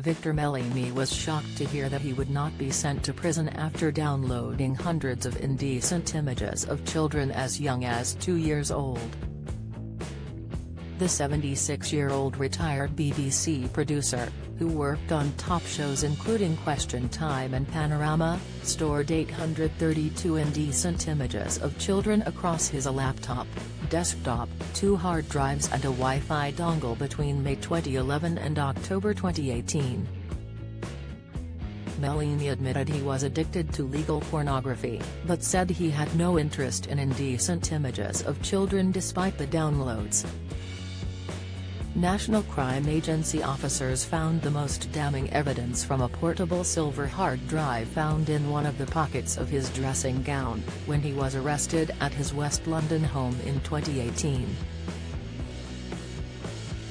Victor Melini was shocked to hear that he would not be sent to prison after downloading hundreds of indecent images of children as young as 2 years old. The 76-year-old retired BBC producer, who worked on top shows including Question Time and Panorama, stored 832 indecent images of children across his laptop, desktop, 2 hard drives and a Wi-Fi dongle between May 2011 and October 2018. Melini admitted he was addicted to legal pornography, but said he had no interest in indecent images of children despite the downloads. National Crime Agency officers found the most damning evidence from a portable silver hard drive found in one of the pockets of his dressing gown, when he was arrested at his West London home in 2018.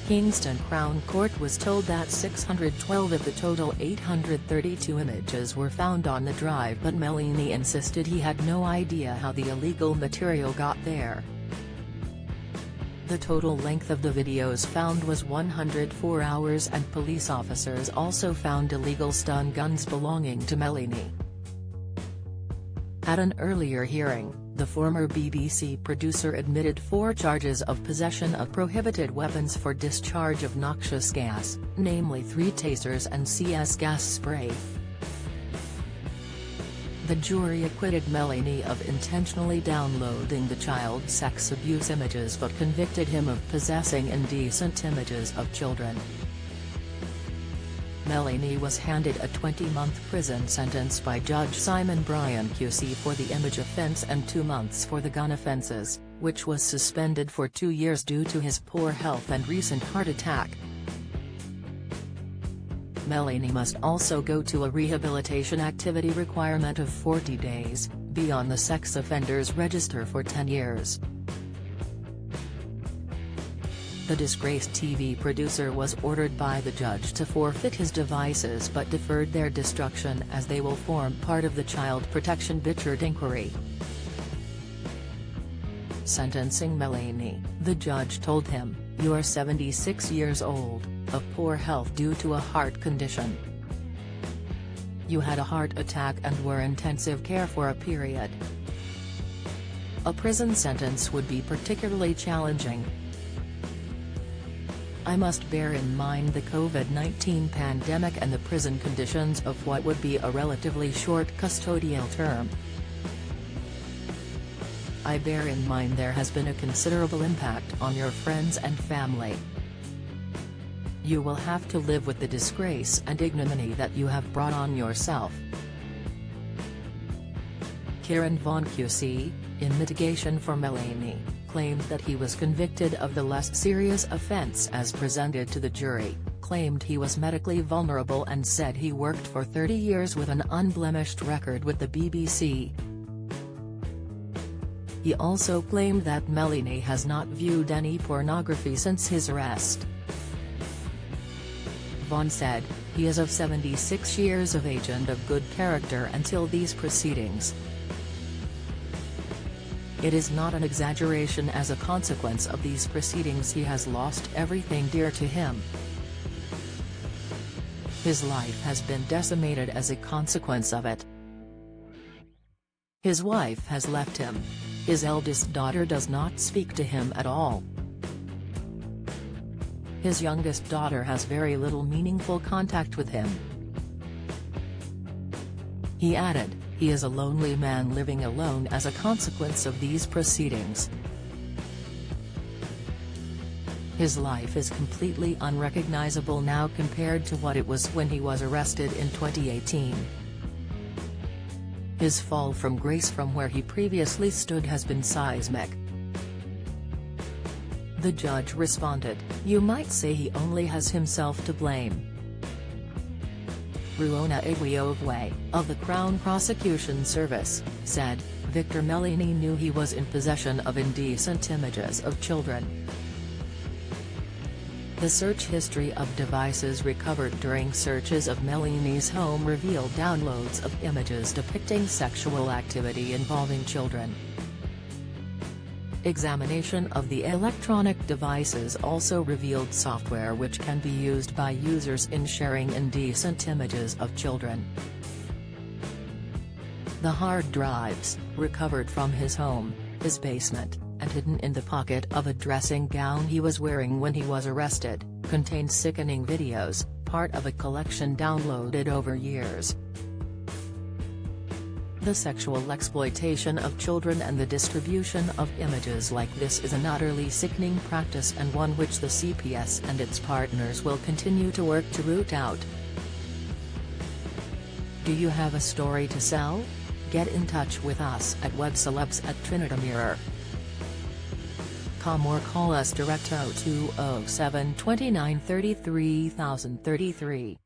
Kingston Crown Court was told that 612 of the total 832 images were found on the drive, but Melini insisted he had no idea how the illegal material got there. The total length of the videos found was 104 hours, and police officers also found illegal stun guns belonging to Melini. At an earlier hearing, the former BBC producer admitted 4 charges of possession of prohibited weapons for discharge of noxious gas, namely 3 tasers and CS gas spray. The jury acquitted Melini of intentionally downloading the child sex abuse images but convicted him of possessing indecent images of children. Melini was handed a 20-month prison sentence by Judge Simon Bryan QC for the image offence and 2 months for the gun offences, which was suspended for 2 years due to his poor health and recent heart attack. Melini must also go to a rehabilitation activity requirement of 40 days, be on the sex offenders register for 10 years. The disgraced TV producer was ordered by the judge to forfeit his devices but deferred their destruction as they will form part of the Child Protection Bichard inquiry. Sentencing Melini, the judge told him, "You are 76 years old, of poor health due to a heart condition. You had a heart attack and were in intensive care for a period. A prison sentence would be particularly challenging. I must bear in mind the COVID-19 pandemic and the prison conditions of what would be a relatively short custodial term. I bear in mind there has been a considerable impact on your friends and family. You will have to live with the disgrace and ignominy that you have brought on yourself." Kieran Vaughan QC, in mitigation for Melini, claimed that he was convicted of the less serious offence as presented to the jury, claimed he was medically vulnerable and said he worked for 30 years with an unblemished record with the BBC. He also claimed that Melini has not viewed any pornography since his arrest. Vaughan said, "He is of 76 years of age and of good character until these proceedings. It is not an exaggeration. As a consequence of these proceedings he has lost everything dear to him. His life has been decimated as a consequence of it. His wife has left him. His eldest daughter does not speak to him at all. His youngest daughter has very little meaningful contact with him." He added, "He is a lonely man living alone as a consequence of these proceedings. His life is completely unrecognizable now compared to what it was when he was arrested in 2018. His fall from grace from where he previously stood has been seismic." The judge responded, "You might say he only has himself to blame." Ruona Igweovwe, of the Crown Prosecution Service, said, "Victor Melini knew he was in possession of indecent images of children. The search history of devices recovered during searches of Melini's home revealed downloads of images depicting sexual activity involving children. Examination of the electronic devices also revealed software which can be used by users in sharing indecent images of children. The hard drives, recovered from his home, his basement, and hidden in the pocket of a dressing gown he was wearing when he was arrested, contain sickening videos, part of a collection downloaded over years. The sexual exploitation of children and the distribution of images like this is an utterly sickening practice and one which the CPS and its partners will continue to work to root out. Do you have a story to sell? Get in touch with us at webcelebs@trinitamirror.com or call us direct 0207 29 33 033.